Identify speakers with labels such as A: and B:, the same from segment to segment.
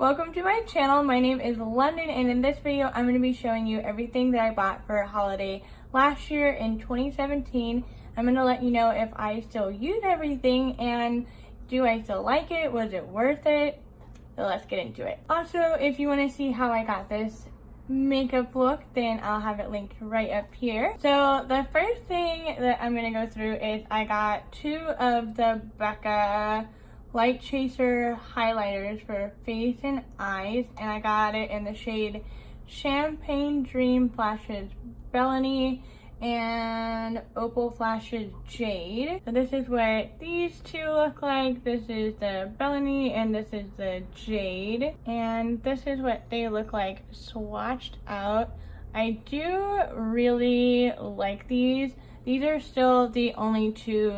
A: Welcome to my channel. My name is London, and in this video I'm going to be showing you everything that I bought for holiday last year in 2017. I'm going to let you know if I still use everything and do I still like it, was it worth it? So let's get into it. Also, if you want to see how I got this makeup look, then I'll have it linked right up here. So the first thing that I'm going to go through is I got two of the Becca Light Chaser highlighters for face and eyes, and I got it in the shade Champagne Dream Flashes Bellany and Opal Flashes Jade. So this is what these two look like. This is the Bellany and this is the Jade, and this is what they look like swatched out. I do really like these. These are still the only two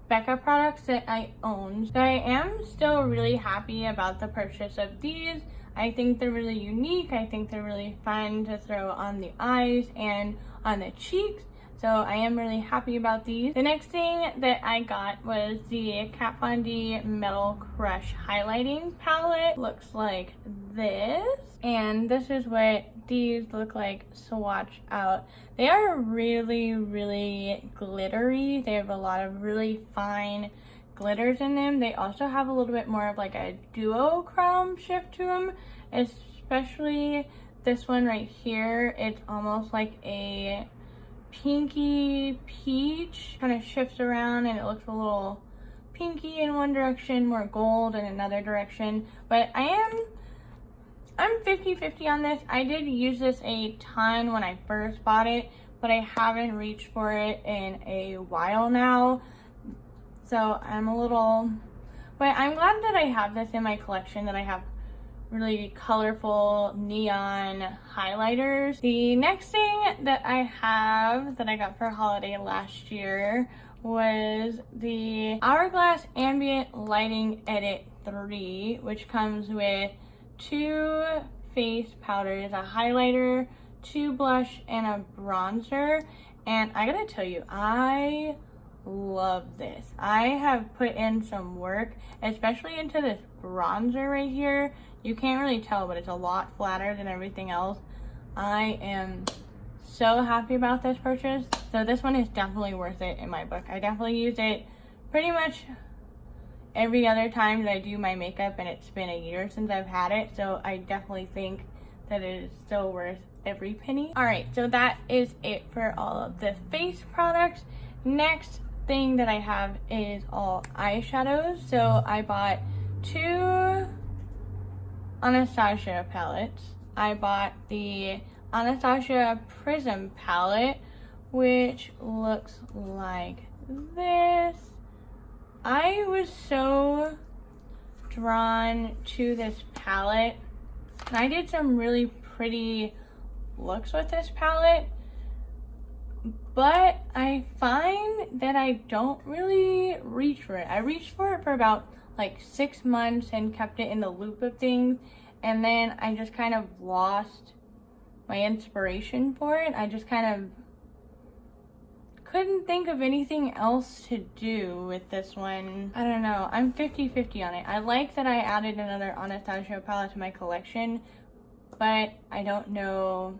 A: Becca products that I own. So I am still really happy about the purchase of these. I think they're really unique. I think they're really fun to throw on the eyes and on the cheeks. So I am really happy about these. The next thing that I got was the Kat Von D Metal Crush highlighting palette. Looks like this. And this is what these look like swatched out. They are really, really glittery. They have a lot of really fine glitters in them. They also have a little bit more of like a duochrome shift to them, especially this one right here. It's almost like a pinky peach, kind of shifts around and it looks a little pinky in one direction, more gold in another direction. But I'm 50-50 on this. I did use this a ton when I first bought it, but I haven't reached for it in a while now. So I'm a little, but I'm glad that I have this in my collection, that I have really colorful neon highlighters. The next thing that I have that I got for holiday last year was the Hourglass Ambient Lighting Edit 3, which comes with two face powders, a highlighter, two blush, and a bronzer. And I gotta tell you, I love this. I have put in some work, especially into this bronzer right here. You can't really tell, but it's a lot flatter than everything else. I am so happy about this purchase. So this one is definitely worth it in my book. I definitely use it pretty much every other time that I do my makeup, and it's been a year since I've had it. So I definitely think that it is still worth every penny. All right, so that is it for all of the face products. Next thing that I have is all eyeshadows. So I bought two Anastasia palettes. I bought the Anastasia Prism palette, which looks like this. I was so drawn to this palette, and I did some really pretty looks with this palette, but I find that I don't really reach for it. I reached for it for about like 6 months and kept it in the loop of things, and then I just kind of lost my inspiration for it. I just kind of couldn't think of anything else to do with this one. I don't know, I'm 50-50 on it. I like that I added another Anastasia palette to my collection, but I don't know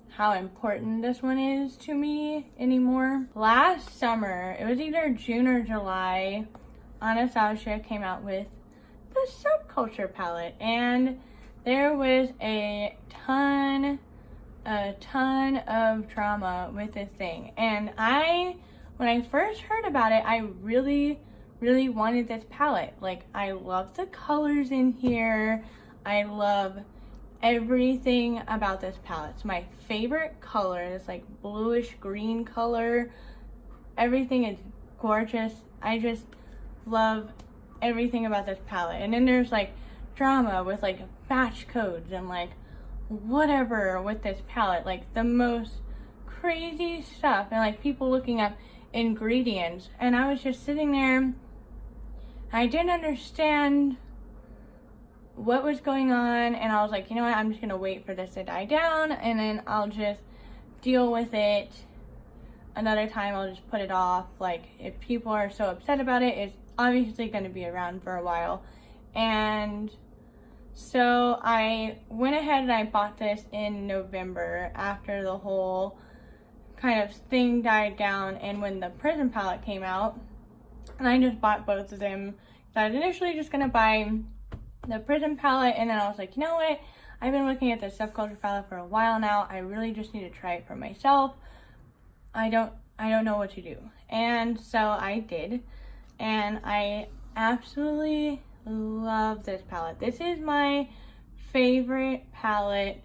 A: how important this one is to me anymore. Last summer, it was either June or July, Anastasia came out with the Subculture palette, and there was a ton of drama with this thing. And when I first heard about it, I really wanted this palette. Like, I love the colors in here. I love everything about this palette. It's my favorite color. It's like bluish green color. Everything is gorgeous. I just love everything about this palette. And then there's like drama with like batch codes and like whatever with this palette, like the most crazy stuff, and like people looking up ingredients, and I was just sitting there. I didn't understand what was going on, and I was like, you know what, I'm just gonna wait for this to die down, and then I'll just deal with it another time. I'll just put it off. Like, if people are so upset about it, it's obviously going to be around for a while. And So I went ahead and I bought this in November after the whole kind of thing died down and when the Prism palette came out. And I just bought both of them. So I was initially just going to buy the Prism palette, and then I was like, you know what? I've been looking at the Subculture palette for a while now. I really just need to try it for myself. I don't know what to do. And so I did. And I absolutely love this palette. This is my favorite palette,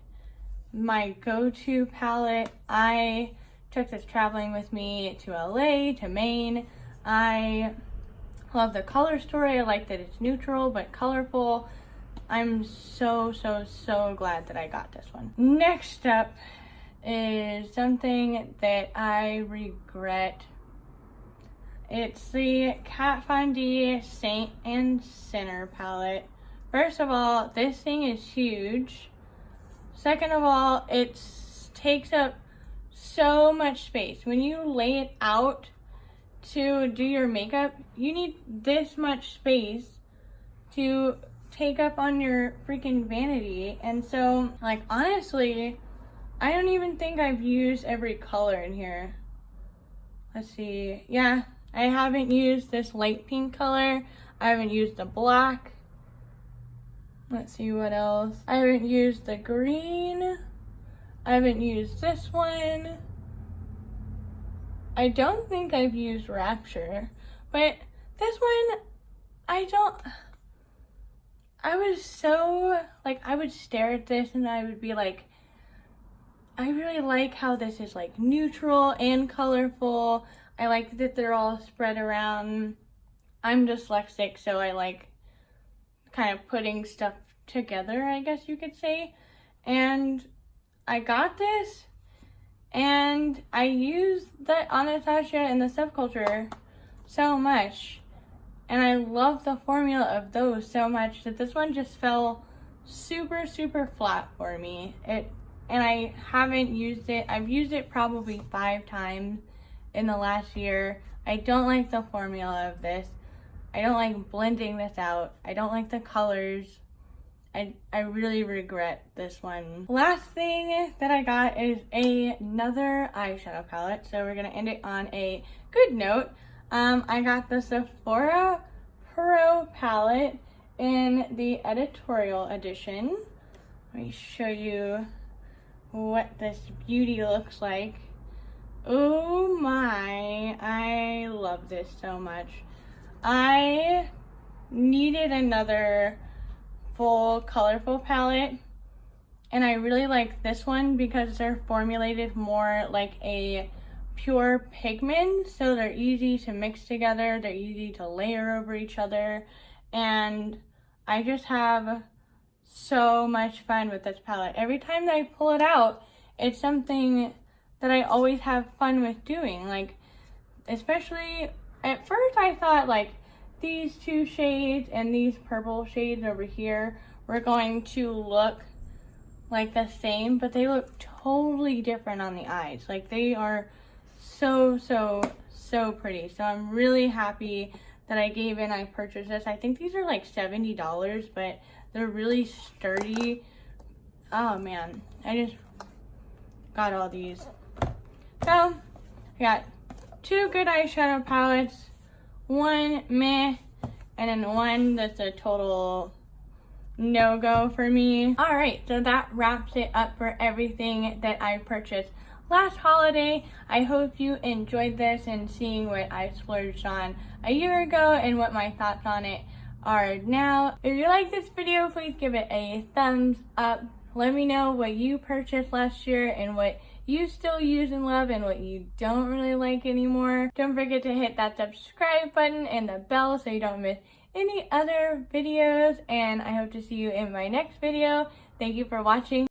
A: my go-to palette. I took this traveling with me to LA, to Maine. I love the color story. I like that it's neutral but colorful. I'm so glad that I got this one. Next up is something that I regret. It's the Kat Von D Saint and Sinner palette. First of all, this thing is huge. Second of all, it takes up so much space. When you lay it out to do your makeup, you need this much space to take up on your freaking vanity. And so, like, honestly, I don't even think I've used every color in here. Let's see. Yeah, I haven't used this light pink color. I haven't used the black. Let's see what else. I haven't used the green. I haven't used this one. I don't think I've used Rapture. But this one, I was so, like, I would stare at this and I would be like, I really like how this is, like, neutral and colorful. I like that they're all spread around. I'm dyslexic, so I like kind of putting stuff together, I guess you could say. And I got this, and I used the Anastasia and the Subculture so much. And I love the formula of those so much that this one just fell super flat for me. And I haven't used it. I've used it probably 5 times in the last year. I don't like the formula of this. I don't like blending this out. I don't like the colors. I really regret this one. Last thing that I got is another eyeshadow palette. So we're gonna end it on a good note. I got the Sephora Pro palette in the editorial edition. Let me show you what this beauty looks like. Oh my, I love this so much. I needed another full colorful palette, and I really like this one because they're formulated more like a pure pigment, so they're easy to mix together, they're easy to layer over each other, and I just have so much fun with this palette. Every time that I pull it out, it's something that I always have fun with doing. Like, especially at first I thought like these 2 shades and these purple shades over here were going to look like the same, but they look totally different on the eyes. Like, they are so pretty. So I'm really happy that I gave in. I purchased this. I think these are like $70, but they're really sturdy. Oh man, I just got all these. So I got 2 good eyeshadow palettes, 1 meh, and then 1 that's a total no-go for me. Alright, so that wraps it up for everything that I purchased last holiday. I hope you enjoyed this and seeing what I splurged on a year ago and what my thoughts on it are now. If you like this video, please give it a thumbs up. Let me know what you purchased last year and what you still use and love and what you don't really like anymore. Don't forget to hit that subscribe button and the bell so you don't miss any other videos, and I hope to see you in my next video. Thank you for watching.